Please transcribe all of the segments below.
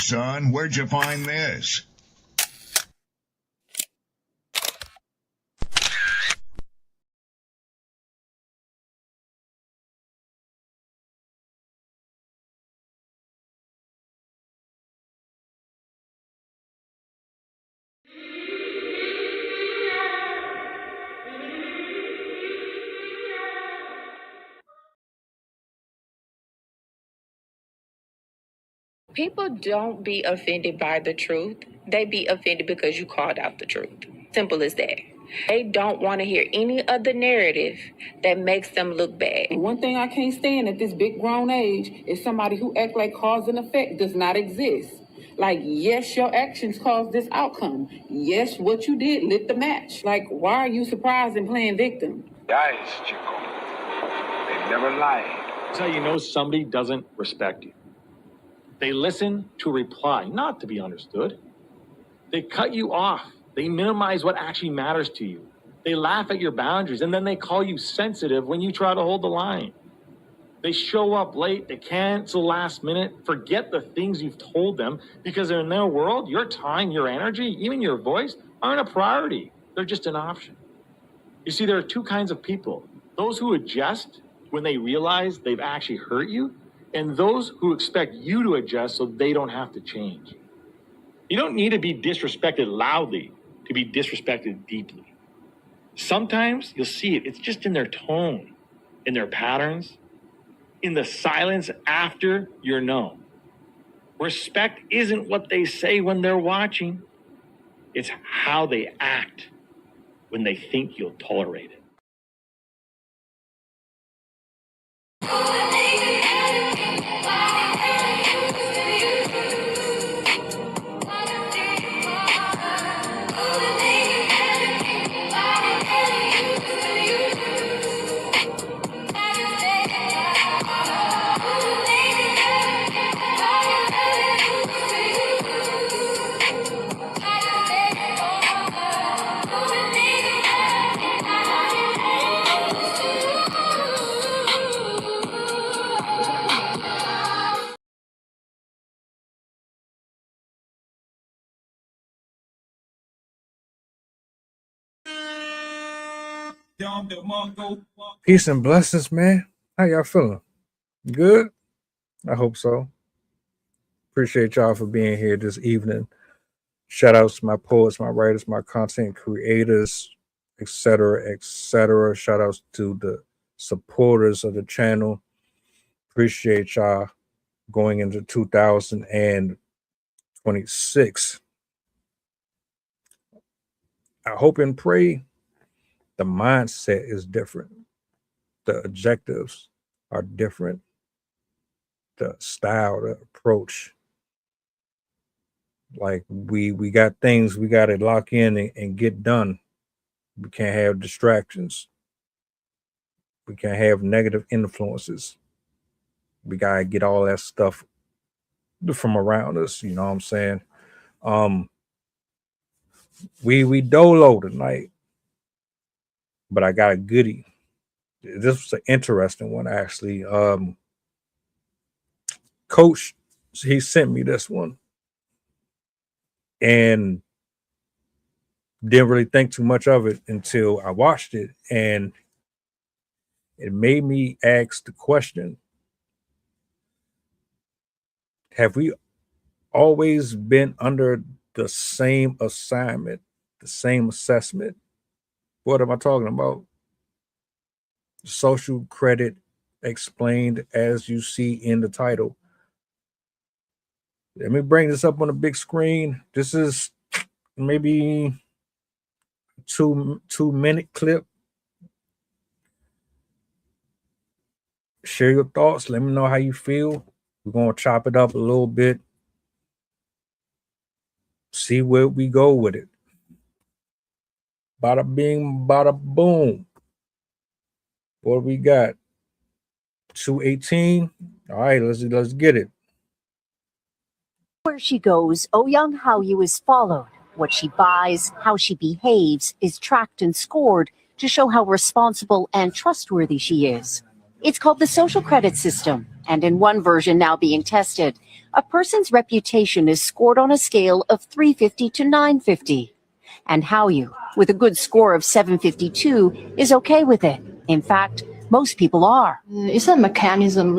son, where'd you find this? People don't be offended by the truth. They be offended because you called out the truth. Simple as that. They don't want to hear any other narrative that makes them look bad. One thing I can't stand at this big grown age is somebody who act like cause and effect does not exist. Like, yes, your actions caused this outcome. Yes, what you did lit the match. Like, why are you surprised and playing victim? Guys, Chico, they never lie. That's how you know somebody doesn't respect you. They listen to reply, not to be understood. They cut you off. They minimize what actually matters to you. They laugh at your boundaries, and then they call you sensitive when you try to hold the line. They show up late, they cancel last minute, forget the things you've told them, because in their world, your time, your energy, even your voice aren't a priority. They're just an option. You see, there are two kinds of people. Those who adjust when they realize they've actually hurt you, and those who expect you to adjust so they don't have to change. You don't need to be disrespected loudly to be disrespected deeply. Sometimes you'll see it. It's just in their tone, in their patterns, in the silence after you're known. Respect isn't what they say when they're watching. It's how they act when they think you'll tolerate it. Peace and blessings, man. How y'all feeling? Good? I hope so. Appreciate y'all for being here this evening. Shout outs to my poets, my writers, my content creators, etc., etc. Shout outs to the supporters of the channel. Appreciate y'all going into 2026. I hope and pray the mindset is different. The objectives are different. The style, the approach. Like we got things we got to lock in and get done. We can't have distractions. We can't have negative influences. We got to get all that stuff from around us. You know what I'm saying? We dolo tonight. But I got a goodie. This was an interesting one, actually. Coach, he sent me this one. And didn't really think too much of it until I watched it. And it made me ask the question, have we always been under the same assignment, the same assessment? What am I talking about? Social credit explained as you see in the title. Let me bring this up on the big screen. This is maybe a 2-minute clip. Share your thoughts. Let me know how you feel. We're going to chop it up a little bit. See where we go with it. Bada bing, bada boom. What we got? 2:18. All right, let's get it. Where she goes, Oh Young Hallyu is followed. What she buys, how she behaves, is tracked and scored to show how responsible and trustworthy she is. It's called the social credit system. And in one version now being tested, a person's reputation is scored on a scale of 350 to 950. And Hao-yu, with a good score of 752, is okay with it. In fact, most people are. It's a mechanism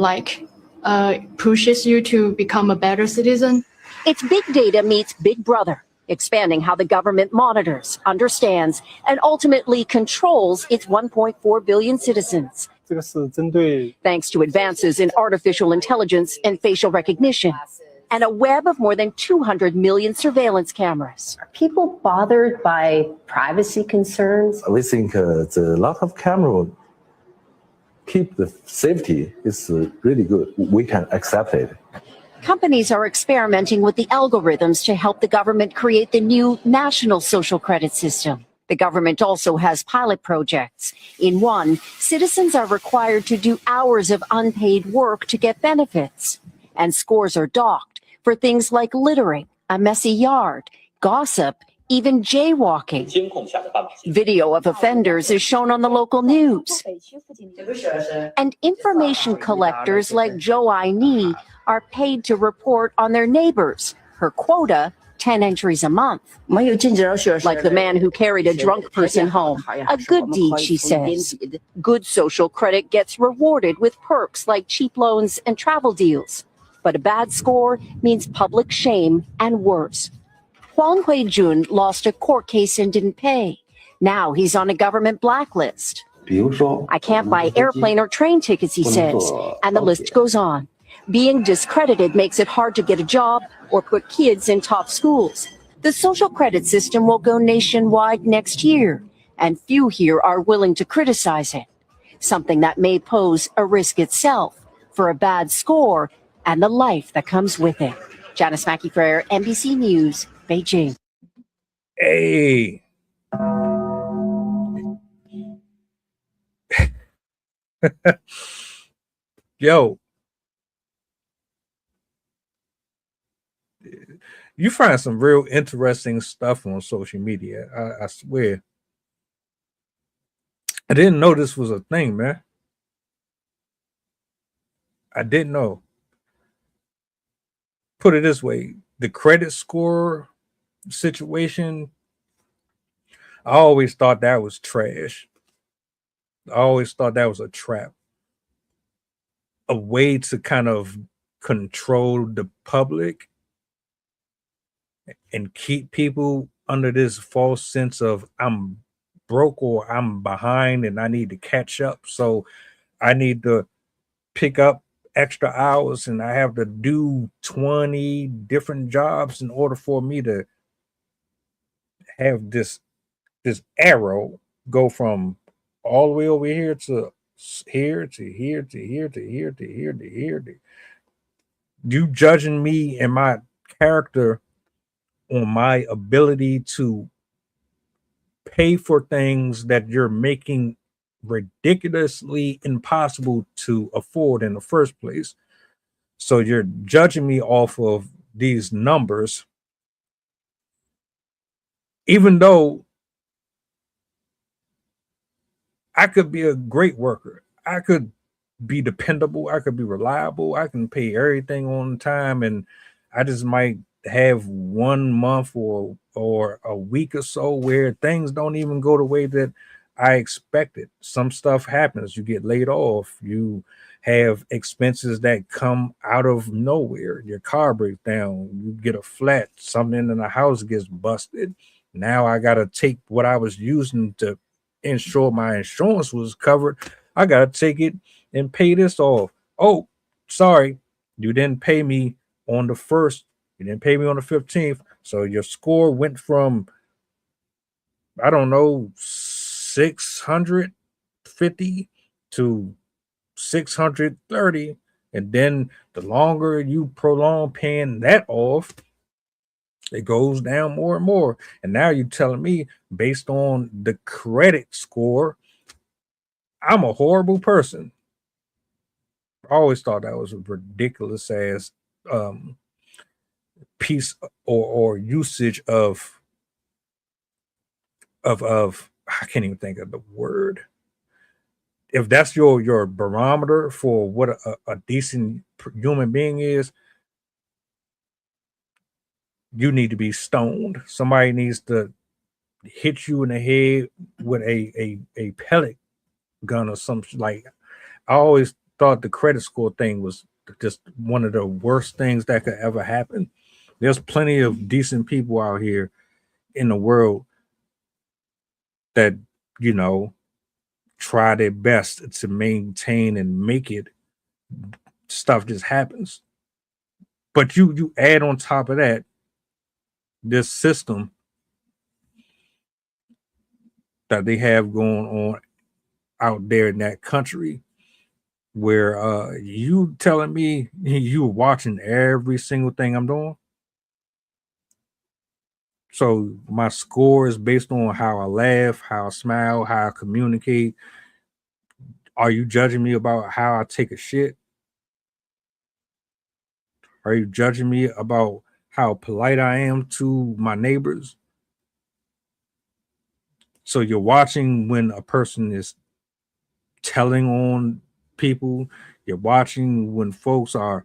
pushes you to become a better citizen. It's big data meets Big Brother, expanding how the government monitors, understands, and ultimately controls its 1.4 billion citizens. 这个是针对 Thanks to advances in artificial intelligence and facial recognition, and a web of more than 200 million surveillance cameras. Are people bothered by privacy concerns? We think the lot of camera keep the safety is really good. We can accept it. Companies are experimenting with the algorithms to help the government create the new national social credit system. The government also has pilot projects. In one, citizens are required to do hours of unpaid work to get benefits. And scores are docked for things like littering, a messy yard, gossip, even jaywalking. Video of offenders is shown on the local news. And information collectors like Zhou Ai-ni are paid to report on their neighbors. Her quota, 10 entries a month. Like the man who carried a drunk person home. A good deed, she says. Good social credit gets rewarded with perks like cheap loans and travel deals. But a bad score means public shame and worse. Huang Huijun lost a court case and didn't pay. Now he's on a government blacklist. I can't buy airplane or train tickets, he says, and the list goes on. Being discredited makes it hard to get a job or put kids in top schools. The social credit system will go nationwide next year, and few here are willing to criticize it, something that may pose a risk itself for a bad score and the life that comes with it. Janice Mackey-Frere, NBC News, Beijing. Hey. Yo. You find some real interesting stuff on social media. I swear. I didn't know this was a thing, man. I didn't know. Put it this way, the credit score situation, I always thought that was trash. I always thought that was a trap. A way to kind of control the public and keep people under this false sense of I'm broke or I'm behind and I need to catch up. So I need to pick up extra hours and I have to do 20 different jobs in order for me to have this arrow go from all the way over here to here to here to here to here to here to here to you judging me and my character on my ability to pay for things that you're making ridiculously impossible to afford in the first place. So you're judging me off of these numbers, even though I could be a great worker. I could be dependable. I could be reliable. I can pay everything on time. And I just might have 1 month or a week or so where things don't even go the way that I expected. Some stuff happens. You get laid off. You have expenses that come out of nowhere. Your car breaks down. You get a flat. Something in the house gets busted. Now I got to take what I was using to ensure my insurance was covered. I got to take it and pay this off. Oh, sorry. You didn't pay me on the 1st. You didn't pay me on the 15th. So your score went from, I don't know, 650 to 630. And then the longer you prolong paying that off, it goes down more and more. And now you're telling me, based on the credit score, I'm a horrible person. I always thought that was a ridiculous ass piece or usage of I can't even think of the word. if that's your barometer for what a decent human being is, you need to be stoned. Somebody needs to hit you in the head with a pellet gun or something. Like, I always thought the credit score thing was just one of the worst things that could ever happen. There's plenty of decent people out here in the world that, you know, try their best to maintain and make it. Stuff just happens. But you add on top of that this system that they have going on out there in that country, where you telling me you watching every single thing I'm doing. So my score is based on how I laugh, how I smile, how I communicate. Are you judging me about how I take a shit? Are you judging me about how polite I am to my neighbors? So you're watching when a person is telling on people. You're watching when folks are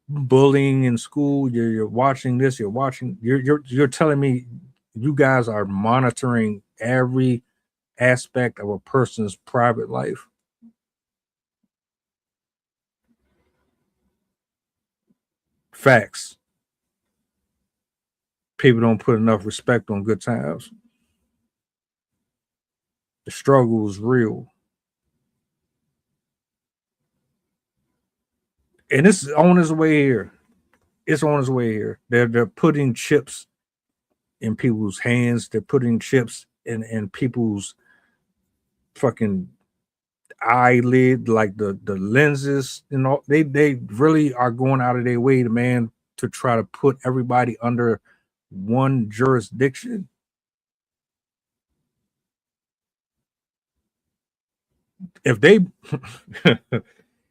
bullying in school. You're watching this. You're telling me you guys are monitoring every aspect of a person's private life. Facts. People don't put enough respect on good times. The struggle is real. And it's on its way here. It's on its way here. They're putting chips in people's hands. They're putting chips in people's fucking eyelid, like the lenses, you know. They really are going out of their way to, man, to try to put everybody under one jurisdiction. If they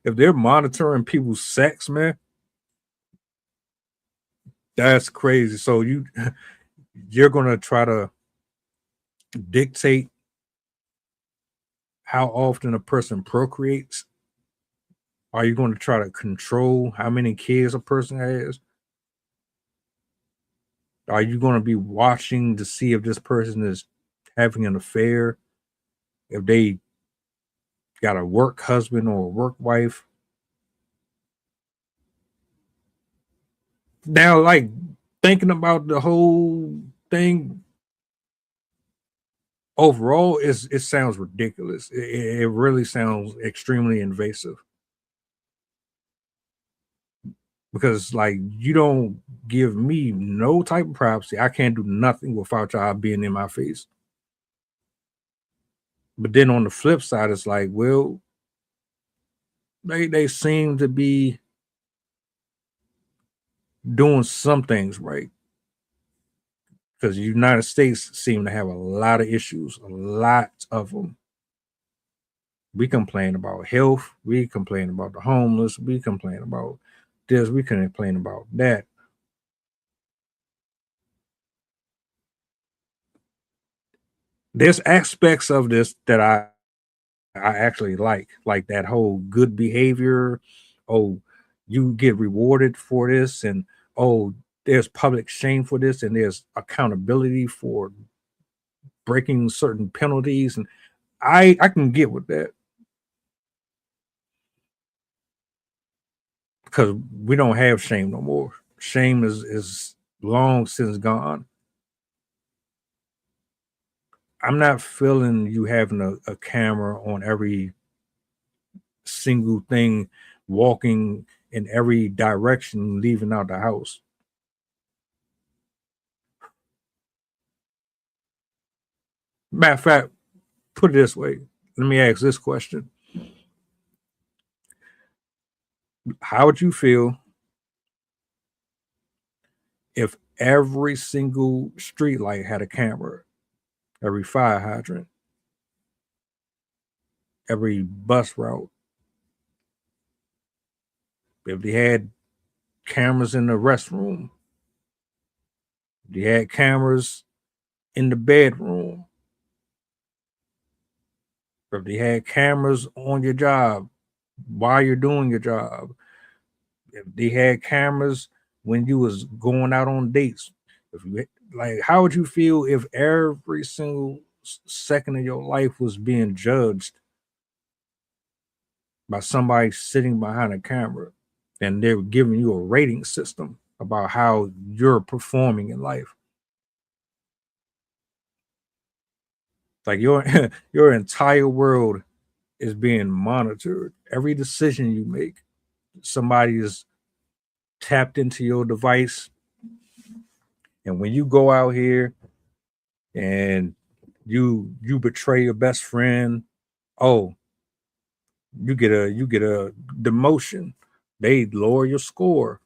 if they're monitoring people's sex, man, that's crazy. So you're gonna try to dictate how often a person procreates? Are you going to try to control how many kids a person has? Are you going to be watching to see if this person is having an affair? If they got a work husband or a work wife? Now, like, thinking about the whole thing overall, it sounds ridiculous. It really sounds extremely invasive. Because, like, you don't give me no type of privacy. I can't do nothing without y'all being in my face. But then on the flip side, it's like, well, they seem to be doing some things right. Because the United States seem to have a lot of issues, a lot of them. We complain about health. We complain about the homeless. We complain about this. We complain about that. There's aspects of this that I actually like that whole good behavior. Oh, you get rewarded for this, and oh, there's public shame for this, and there's accountability for breaking certain penalties, and I can get with that because we don't have shame no more. Shame is long since gone. I'm not feeling you having a camera on every single thing, walking in every direction, leaving out the house. Matter of fact, put it this way. Let me ask this question. How would you feel if every single street light had a camera, every fire hydrant, every bus route? If they had cameras in the restroom, they had cameras in the bedroom, If they had cameras on your job while you're doing your job, if they had cameras when you was going out on dates, if you, like, how would you feel if every single second of your life was being judged by somebody sitting behind a camera and they're giving you a rating system about how you're performing in life? Like your your entire world is being monitored. Every decision you make, somebody is tapped into your device. And when you go out here and you betray your best friend, oh, you get a demotion. They lower your score.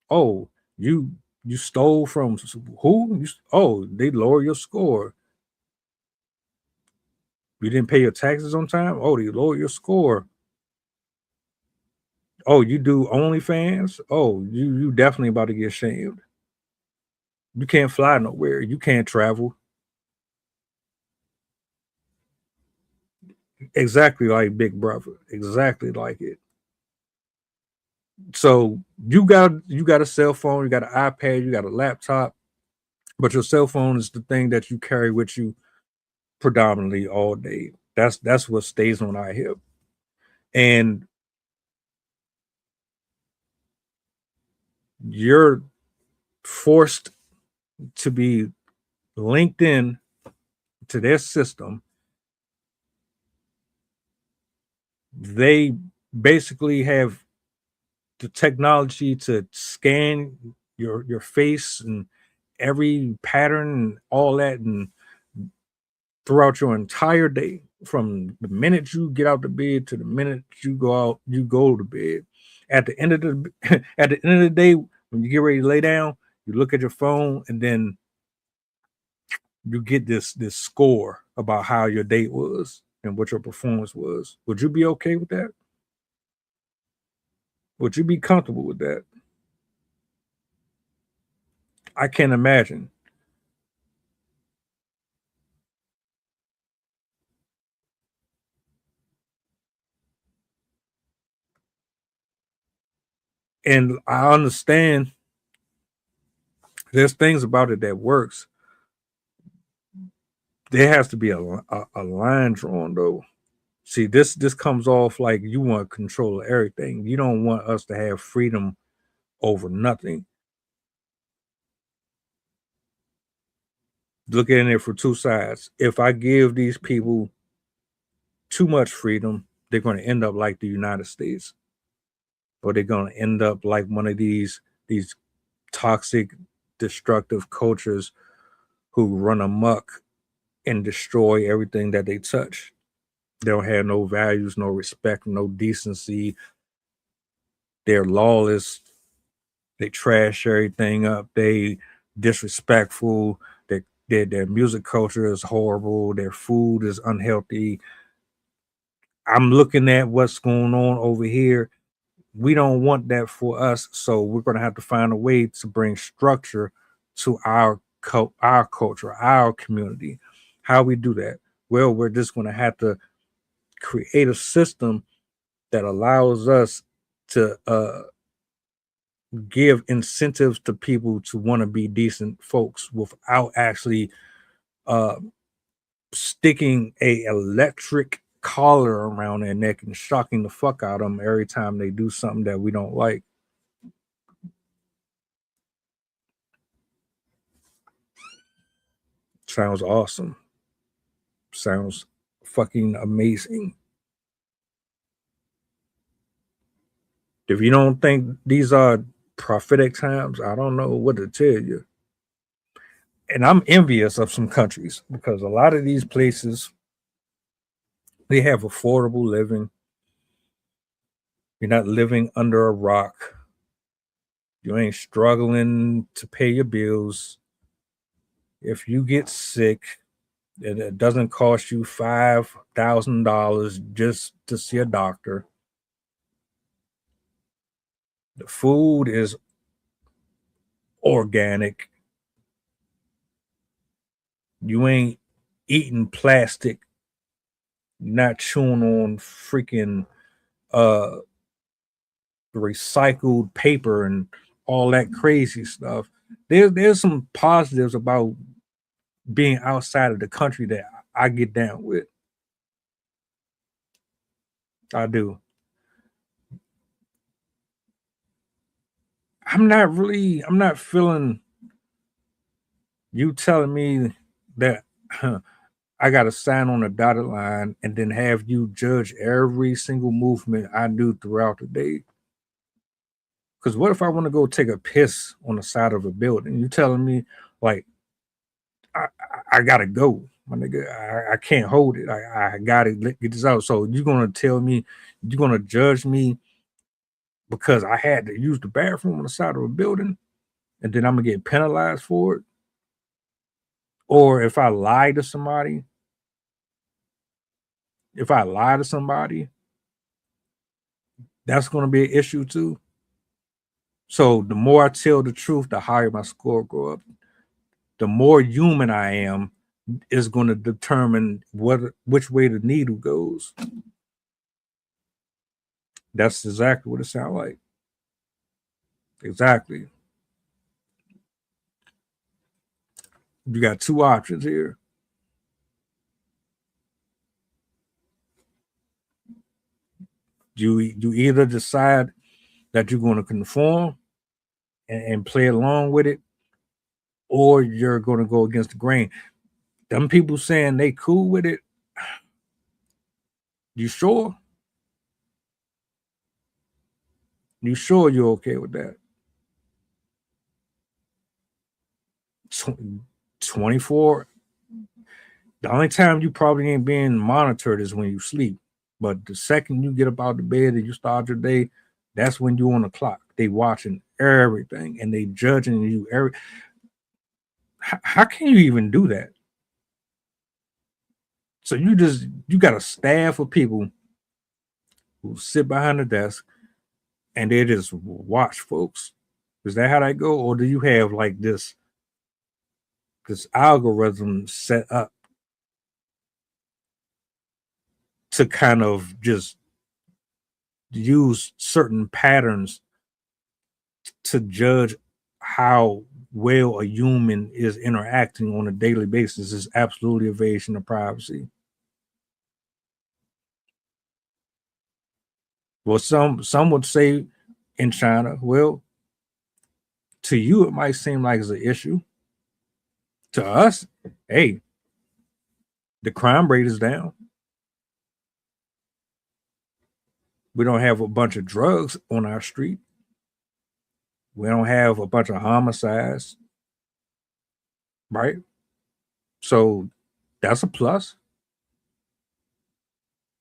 Oh, you stole from who? Oh, they lower your score. You didn't pay your taxes on time. Oh, they lower your score. Oh, you do OnlyFans. Oh, you definitely about to get shamed. You can't fly nowhere. You can't travel. Exactly like Big Brother. Exactly like it. So you got a cell phone, you got an iPad, you got a laptop, but your cell phone is the thing that you carry with you predominantly all day. That's what stays on our hip. And you're forced to be linked in to their system. They basically have the technology to scan your face and every pattern and all that, and throughout your entire day, from the minute you get out of bed to the minute you go to bed. At the end of the at the end of the day, when you get ready to lay down, you look at your phone and then you get this score about how your date was and what your performance was. Would you be okay with that? Would you be comfortable with that? I can't imagine. And I understand there's things about it that works. There has to be a line drawn though. See, this comes off like you want control of everything. You don't want us to have freedom over nothing. Look at it for two sides. If I give these people too much freedom, they're going to end up like the United States, or they're going to end up like one of these toxic, destructive cultures who run amok and destroy everything that they touch. They don't have no values, no respect, no decency. They're lawless. They trash everything up. They disrespectful. Their music culture is horrible. Their food is unhealthy. I'm looking at what's going on over here. We don't want that for us, so we're going to have to find a way to bring structure to our culture, our community. How we do that? Well, we're just going to have to create a system that allows us to give incentives to people to want to be decent folks without actually uh, sticking a electric collar around their neck and shocking the fuck out of them every time they do something that we don't like. Sounds awesome. Sounds fucking amazing. If you don't think these are prophetic times, I don't know what to tell you. And I'm envious of some countries because a lot of these places, they have affordable living. You're not living under a rock. You ain't struggling to pay your bills. If you get sick, it doesn't cost you $5,000 just to see a doctor. The food is organic. You ain't eating plastic. not chewing on freaking recycled paper and all that crazy stuff. There's some positives about being outside of the country that I get down with. I do. I'm not feeling you telling me that I got to sign on a dotted line and then have you judge every single movement I do throughout the day. Because what if I want to go take a piss on the side of a building? You telling me like I gotta go, my nigga. I can't hold it. I gotta get this out. So you're gonna tell me you're gonna judge me because I had to use the bathroom on the side of a building, and then I'm gonna get penalized for it? Or if I lie to somebody, that's gonna be an issue too. So the more I tell the truth, the higher my score go up. The more human I am is going to determine which way the needle goes. That's exactly what it sounds like. Exactly. You got two options here. You either decide that you're going to conform and play along with it, or you're going to go against the grain. Them people saying they cool with it. You sure? You sure you're okay with that? 24. The only time you probably ain't being monitored is when you sleep. But the second you get up out of bed and you start your day, that's when you're on the clock. They watching everything and they judging you. How can you even do that? So you got a staff of people who sit behind the desk and they just watch folks. Is that how that go? Or do you have like this algorithm set up to kind of just use certain patterns to judge how well a human is interacting on a daily basis? Is absolutely evasion of privacy. Well, some would say in China, well, to you it might seem like it's an issue. To us, hey, the crime rate is down. We don't have a bunch of drugs on our street. We don't have a bunch of homicides, right? So that's a plus.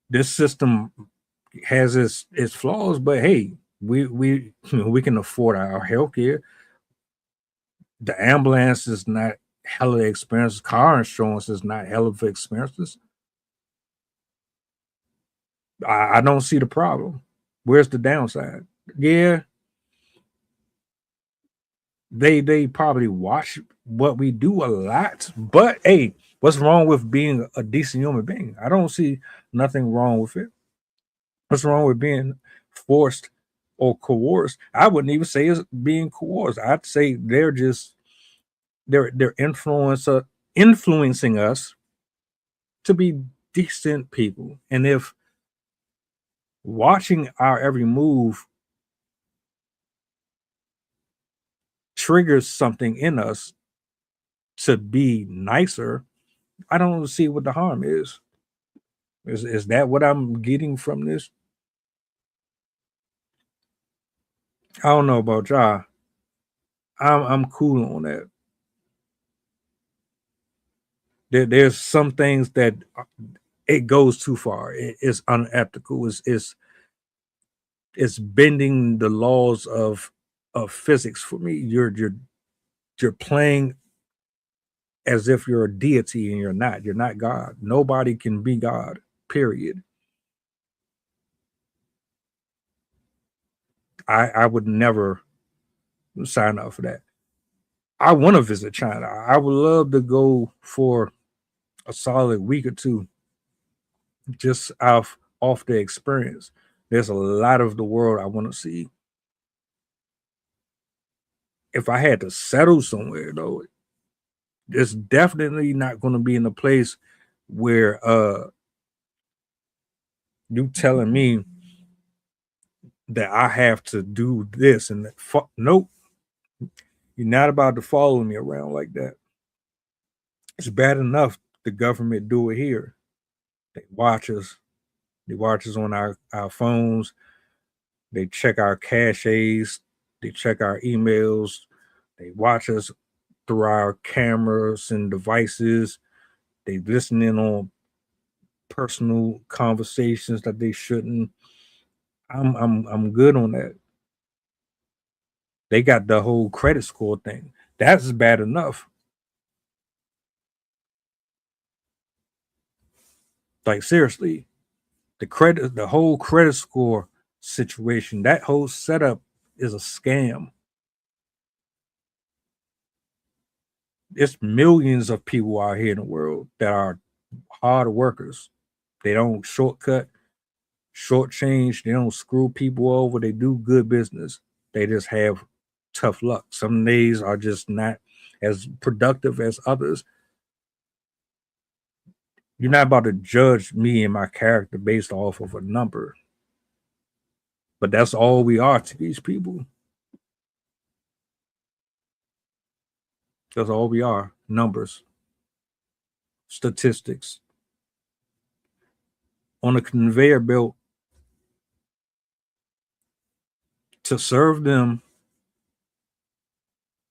This system has its flaws, but hey, we can afford our health care. The ambulance is not hella expensive. Car insurance is not hella expensive. I don't see the problem. Where's the downside? Yeah, they probably watch what we do a lot, but hey, what's wrong with being a decent human being? I don't see nothing wrong with it. What's wrong with being forced or coerced? I wouldn't even say it's being coerced. I'd say they're influencing us to be decent people. And if watching our every move triggers something in us to be nicer, I don't see what the harm is. Is that what I'm getting from this? I don't know about y'all. I'm cool on that. There's some things that it goes too far. It's unethical. It's bending the laws of physics for me. You're playing as if you're a deity and you're not. You're not God. Nobody can be God. Period. I would never sign up for that. I want to visit China. I would love to go for a solid week or two just off the experience. There's a lot of the world I want to see. If I had to settle somewhere though, it's definitely not going to be in a place where you telling me that I have to do this and that. Nope, you're not about to follow me around like that. It's bad enough the government do it here. They watch us. They watch us on our phones. They check our caches. They check our emails. They watch us through our cameras and devices. They listen in on personal conversations that they shouldn't. I'm good on that. They got the whole credit score thing. That's bad enough. Like seriously, the whole credit score situation, that whole setup is a scam. It's millions of people out here in the world that are hard workers. They don't shortchange, they don't screw people over, they do good business. They just have tough luck. Some days are just not as productive as others. You're not about to judge me and my character based off of a number. But that's all we are to these people. That's all we are. Numbers, statistics. On a conveyor belt to serve them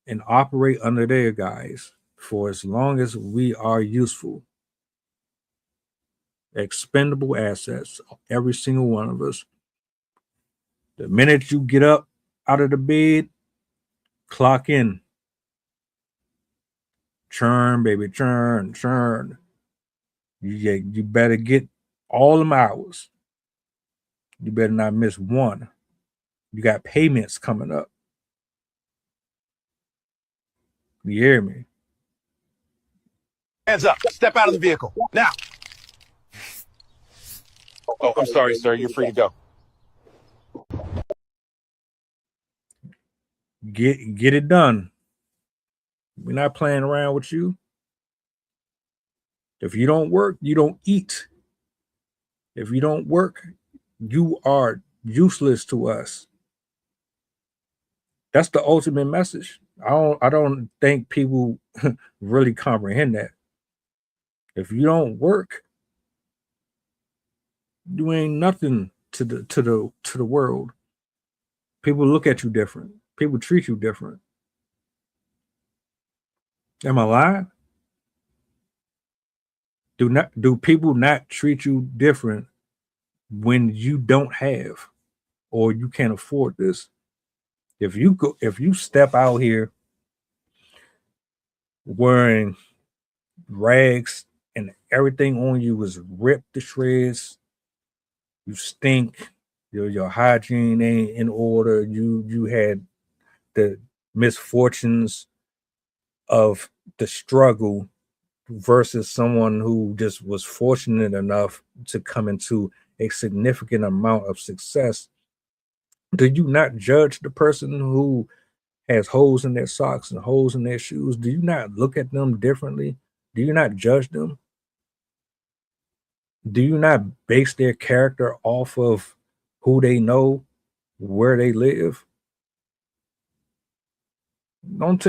and operate under their guise for as long as we are useful. Expendable assets, every single one of us. The minute you get up out of the bed, clock in. Churn, baby, churn, churn. You better get all them hours. You better not miss one. You got payments coming up. You hear me? Hands up. Step out of the vehicle. Now. Oh, I'm sorry, sir. You're free to go. Get it done. We're not playing around with you. If you don't work, you don't eat. If you don't work, you are useless to us. That's the ultimate message. I don't think people really comprehend that. If you don't work, you ain't nothing to the world. People look at you different. People treat you different. Am I lying? Do people not treat you different when you don't have or you can't afford this? If you step out here wearing rags and everything on you is ripped to shreds, you stink, your hygiene ain't in order, you had the misfortunes of the struggle versus someone who just was fortunate enough to come into a significant amount of success, do you not judge the person who has holes in their socks and holes in their shoes? Do you not look at them differently? Do you not judge them? Do you not base their character off of who they know, where they live? Don't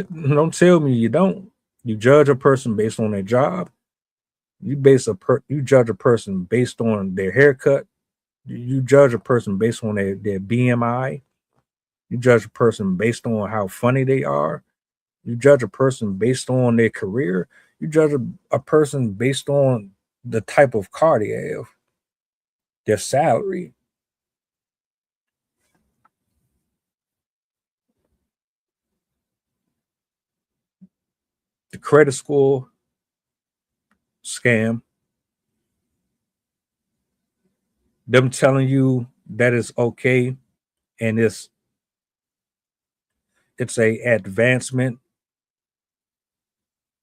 tell me you don't. You judge a person based on their job. You judge a person based on their haircut. You judge a person based on their BMI. You judge a person based on how funny they are. You judge a person based on their career. You judge a person based on the type of car they have, their salary. The credit score scam. Them telling you that it's okay and it's a advancement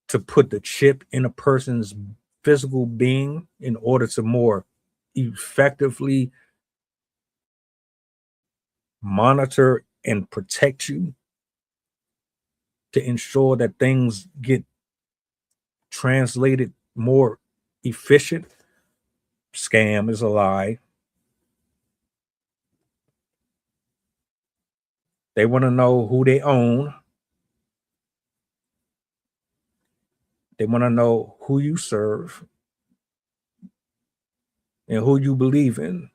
to put the chip in a person's physical being in order to more effectively monitor and protect you to ensure that things get translated more efficient. Scam is a lie. They want to know who they own. They want to know who you serve and who you believe in.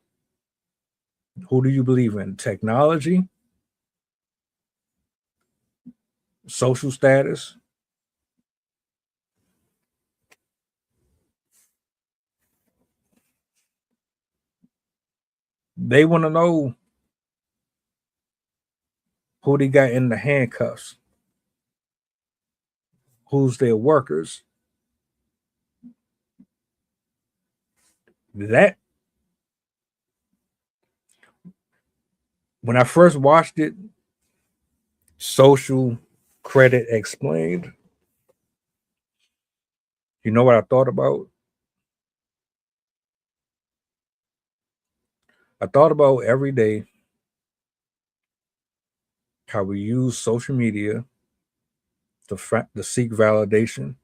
Who do you believe in? Technology, social status. They want to know who they got in the handcuffs, who's their workers. That, when I first watched it, Social Credit Explained, you know what I thought about? I thought about every day how we use social media to seek validation,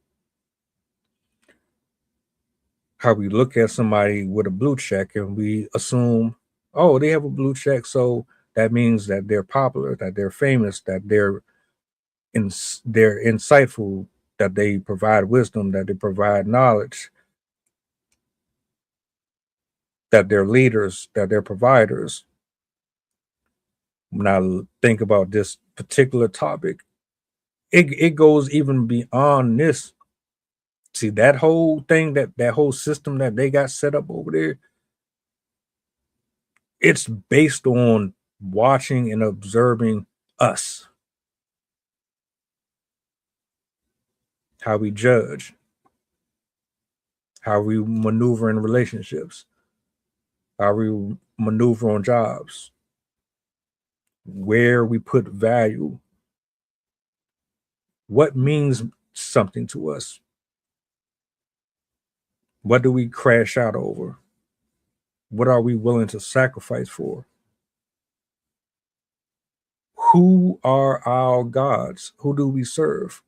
how we look at somebody with a blue check and we assume, oh, they have a blue check, so that means that they're popular, that they're famous, that they're insightful, that they provide wisdom, that they provide knowledge, that they're leaders, that they're providers. When I think about this particular topic, it goes even beyond this. See, that whole thing, that whole system that they got set up over there, it's based on watching and observing us, how we judge, how we maneuver in relationships, how we maneuver on jobs, where we put value, what means something to us, what do we crash out over, what are we willing to sacrifice for, who are our gods, who do we serve.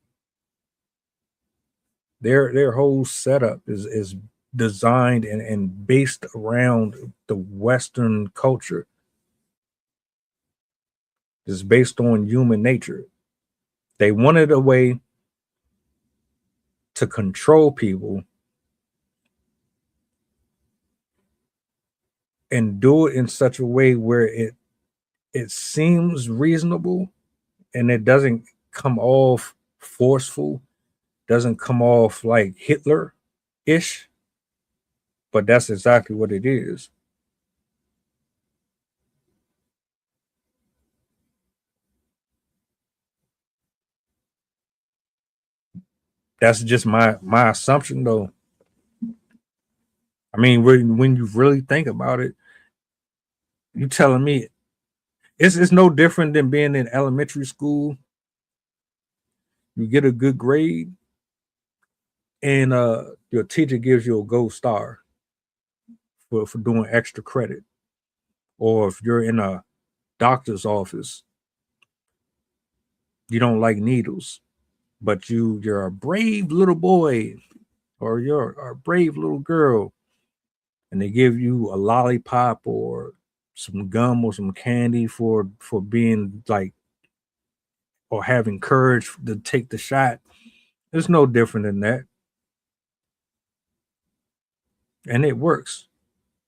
Their whole setup is designed and based around the Western culture. It's based on human nature. They wanted a way to control people and do it in such a way where it seems reasonable and it doesn't come off forceful, doesn't come off like Hitler-ish, but that's exactly what it is. That's just my assumption, though. I mean, when you really think about it, you telling me it's no different than being in elementary school. You get a good grade, and your teacher gives you a gold star for doing extra credit. Or if you're in a doctor's office, you don't like needles, but you're a brave little boy or you're a brave little girl, and they give you a lollipop or some gum or some candy for being like, or having courage to take the shot. It's no different than that. And it works.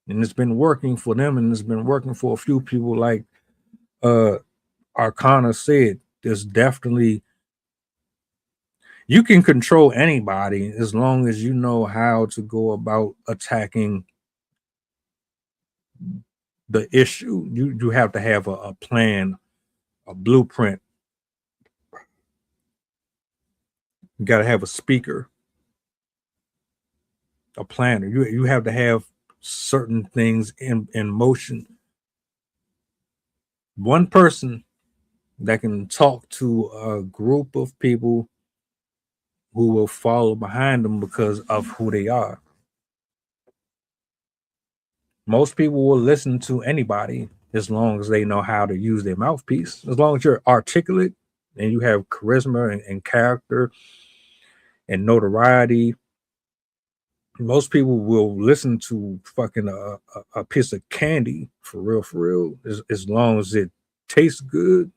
And it's been working for them, and it's been working for a few people. Like Arcana said, there's definitely, you can control anybody as long as you know how to go about attacking the issue. You have to have a plan, a blueprint. You got to have a speaker, a planner. You have to have certain things in motion. One person that can talk to a group of people who will follow behind them because of who they are. Most people will listen to anybody as long as they know how to use their mouthpiece. As long as you're articulate and you have charisma and character and notoriety, most people will listen to fucking a piece of candy for real, as long as it tastes good.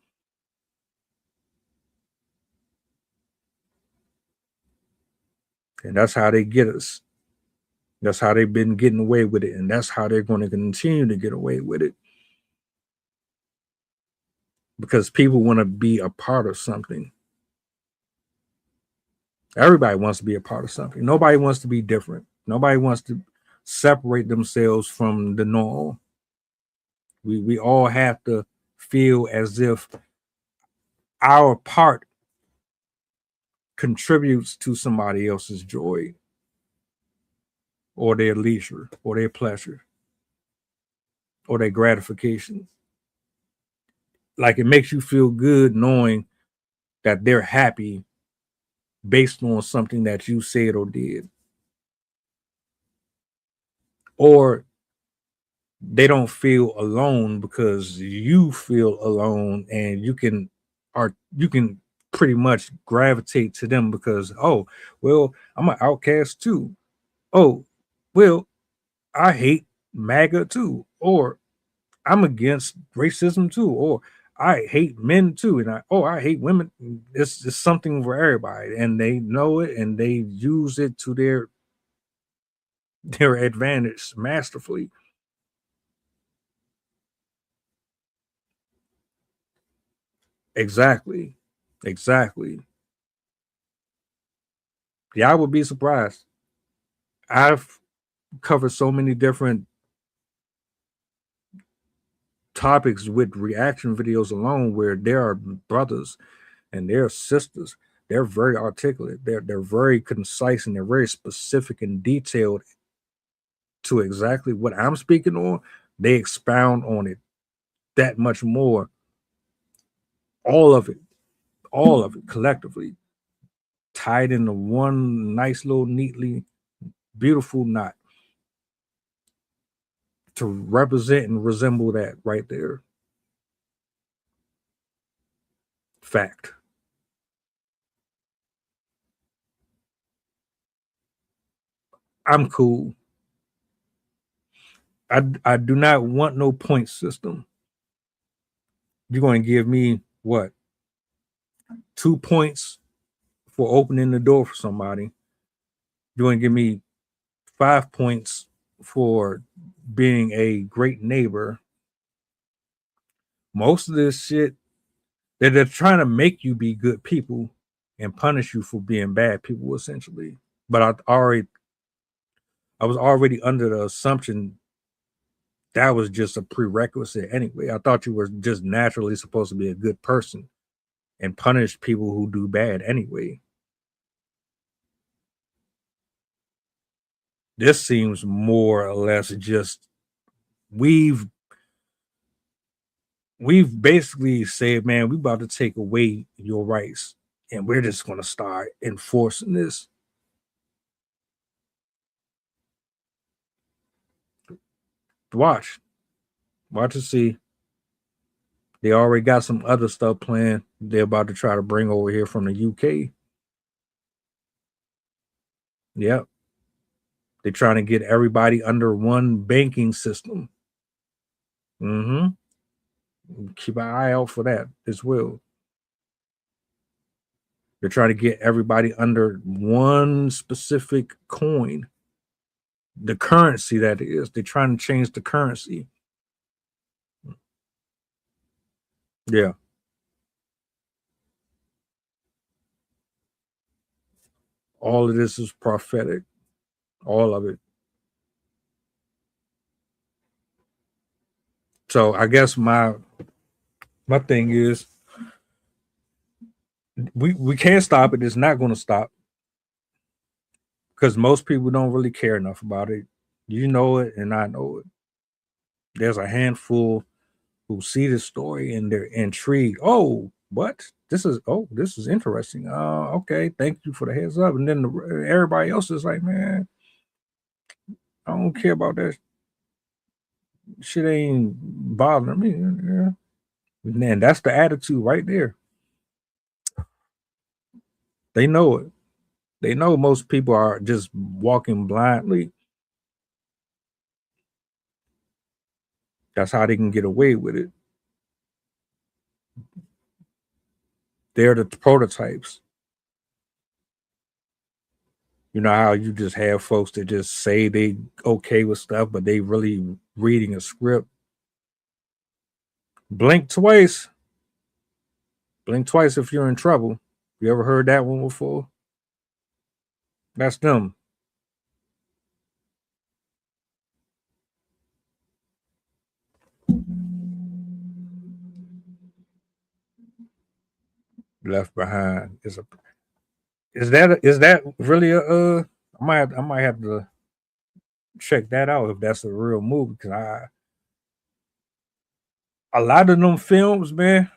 And that's how they get us. That's how they've been getting away with it. And that's how they're going to continue to get away with it. Because people want to be a part of something. Everybody wants to be a part of something. Nobody wants to be different. Nobody wants to separate themselves from the norm. We all have to feel as if our part contributes to somebody else's joy or their leisure or their pleasure or their gratification. Like it makes you feel good knowing that they're happy based on something that you said or did. Or they don't feel alone because you feel alone, and you can pretty much gravitate to them because, oh, well, I'm an outcast too. Oh, well, I hate MAGA too, or I'm against racism too, or I hate men too, and I hate women. It's something for everybody, and they know it, and they use it to their advantage masterfully. Exactly. Yeah, I would be surprised. I've covered so many different topics with reaction videos alone where there are brothers and there are sisters. They're very articulate. They're very concise, and they're very specific and detailed to exactly what I'm speaking on. They expound on it that much more. All of it collectively tied into one nice little neatly beautiful knot to represent and resemble that right there. Fact. I'm cool. I do not want no point system. You're going to give me what? 2 points for opening the door for somebody. You're going to give me 5 points for being a great neighbor. Most of this shit, they're trying to make you be good people and punish you for being bad people, essentially. But I was already under the assumption that was just a prerequisite anyway. I thought you were just naturally supposed to be a good person and punish people who do bad anyway. This seems more or less just we've basically said, man, we about to take away your rights, and we're just going to start enforcing this. Watch and see. They already got some other stuff planned. They're about to try to bring over here from the UK. Yep. They're trying to get everybody under one banking system. Keep an eye out for that as well. They're trying to get everybody under one specific coin. The currency, that is. They're trying to change the currency. Yeah. All of this is prophetic. All of it. So I guess my thing is we can't stop it. It's not going to stop because most people don't really care enough about it. You know it, and I know it. There's a handful who see this story and they're intrigued. Oh, what? This is interesting. Okay, thank you for the heads up. And then everybody else is like, man, I don't care about that. Shit ain't bothering me. Yeah. And that's the attitude right there. They know it. They know most people are just walking blindly. That's how they can get away with it. They're the prototypes. You know how you just have folks that just say they okay with stuff, but they really reading a script. Blink twice. Blink twice if you're in trouble. You ever heard that one before? That's them. Left Behind is that really a I might have to check that out if that's a real movie, because a lot of them films, man,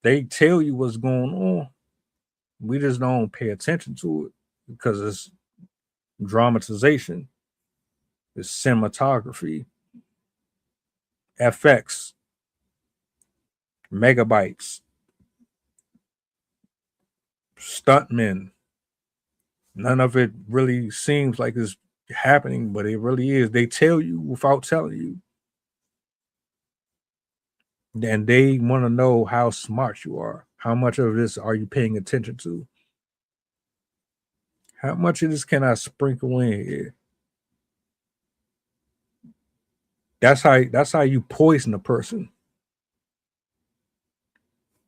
they tell you what's going on. We just don't pay attention to it because it's dramatization, it's cinematography, FX, megabytes, stuntmen. None of it really seems like it's happening, but it really is. They tell you without telling you. And they want to know how smart you are. How much of this are you paying attention to? How much of this can I sprinkle in here? That's how you poison a person.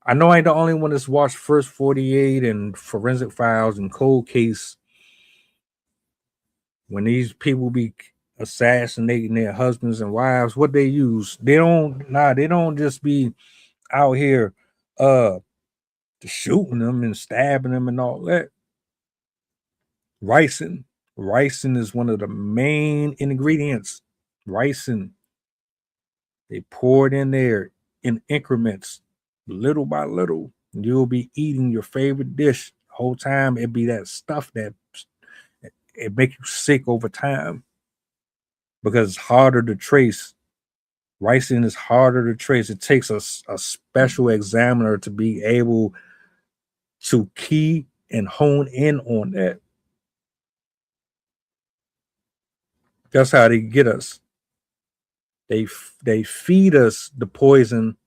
I know I ain't the only one that's watched First 48 and Forensic Files and Cold Case. When these people be assassinating their husbands and wives, what they use, they don't just be out here shooting them and stabbing them and all that. Ricin. Ricin is one of the main ingredients. Ricin. They pour it in there in increments, little by little. You'll be eating your favorite dish the whole time. It'd be that stuff that it make you sick over time because it's harder to trace. Ricin is harder to trace. It takes a special examiner to be able to key and hone in on that. That's how they get us. They feed us the poison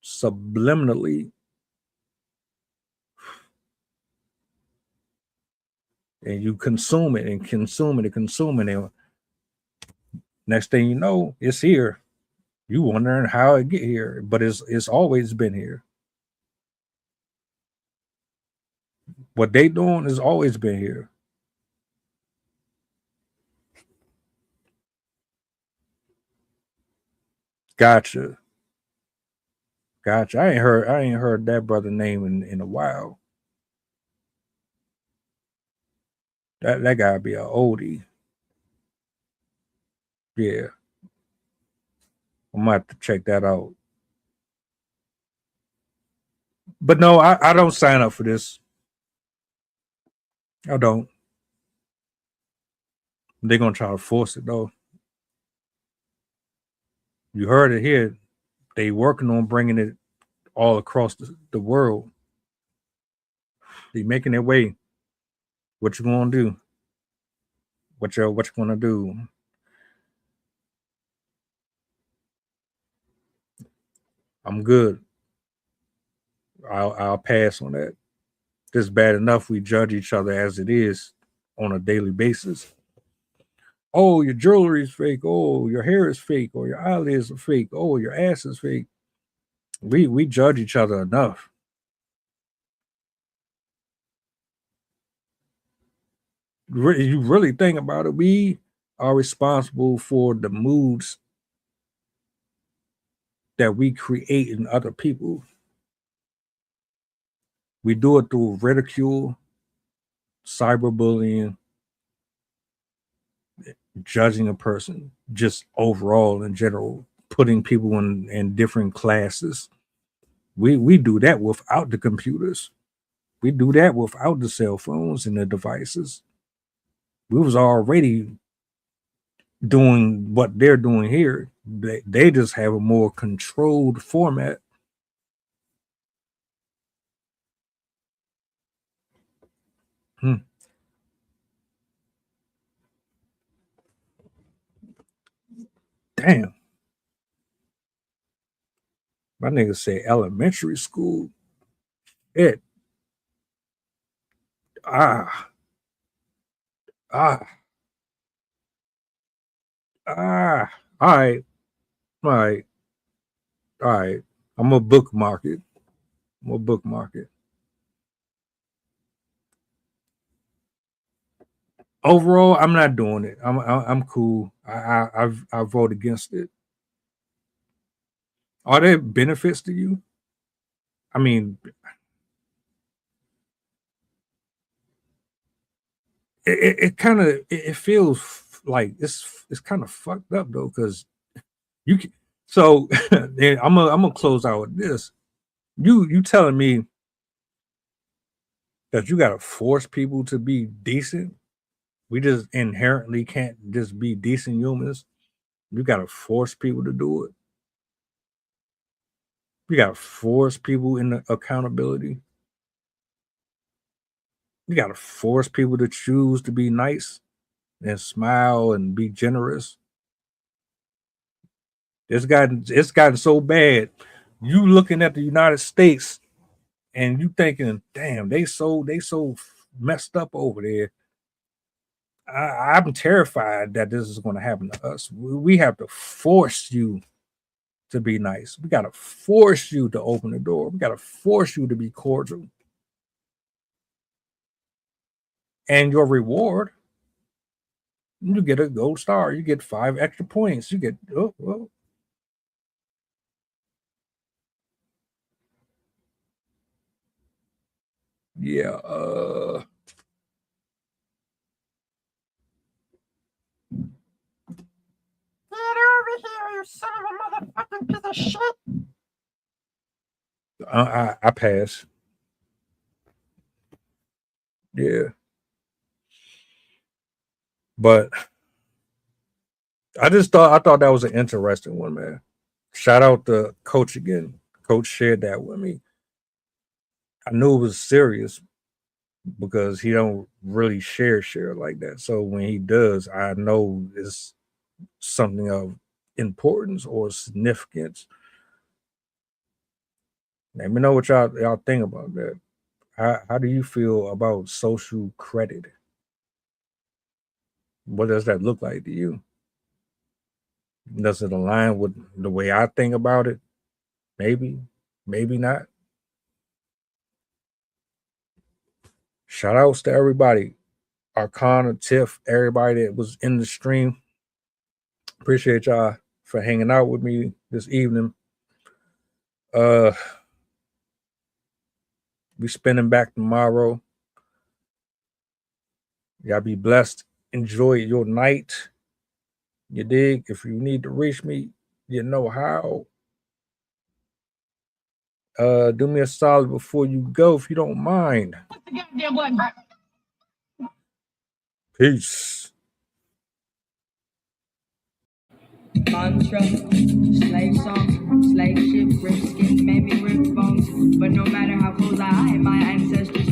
subliminally, and you consume it and consume it and consume it. And next thing you know, it's here. You wondering how it get here, but it's always been here. What they doing has always been here. Gotcha. I ain't heard that brother name in a while. That gotta be an oldie. Yeah. I might have to check that out. But no, I don't sign up for this. I don't. They're gonna try to force it though. You heard it here. They working on bringing it all across the world. They making their way. What you gonna do? What you gonna do? I'm good. I'll pass on that. It's bad enough we judge each other as it is on a daily basis. Oh, your jewelry is fake. Oh, your hair is fake. Or your eyelids are fake. Oh, your ass is fake. We judge each other enough. You really think about it, we are responsible for the moods that we create in other people. We do it through ridicule, cyberbullying, judging a person, just overall in general, putting people in different classes. We do that without the computers. We do that without the cell phones and the devices. We was already doing what they're doing here. They just have a more controlled format. Damn. My nigga say elementary school. It. Ah. Ah. Ah. All right. All right. All right. I'm a bookmark it. I'm a bookmark it. Overall, I'm not doing it. I'm cool. I vote against it. Are there benefits to you? I mean, it kind of it feels like it's kind of fucked up though, because you can. So then I'm gonna close out with this. You telling me that you gotta force people to be decent? We just inherently can't just be decent humans. You gotta force people to do it. You gotta force people into accountability. You gotta force people to choose to be nice and smile and be generous. It's gotten so bad. You looking at the United States and you thinking, damn, they so messed up over there. I'm terrified that this is going to happen to us. We have to force you to be nice. We got to force you to open the door. We got to force you to be cordial. And your reward, you get a gold star. You get 5 extra points. You get yeah. Get over here, you son of a motherfucking piece of shit. I pass. Yeah. But I thought that was an interesting one, man. Shout out to Coach again. Coach shared that with me. I knew it was serious because he don't really share like that. So when he does, I know it's something of importance or significance. Let me know what y'all think about that. How do you feel about social credit? What does that look like to you? Does it align with the way I think about it? Maybe, maybe not. Shout outs to everybody. Arcana, Tiff, everybody that was in the stream. Appreciate y'all for hanging out with me this evening. We spinning back tomorrow. Y'all be blessed. Enjoy your night. You dig? If you need to reach me, you know how. Do me a solid before you go, if you don't mind. Peace. Mantra, slave song, slave ship, rip skin, maybe rip bones. But no matter how close I hide my ancestors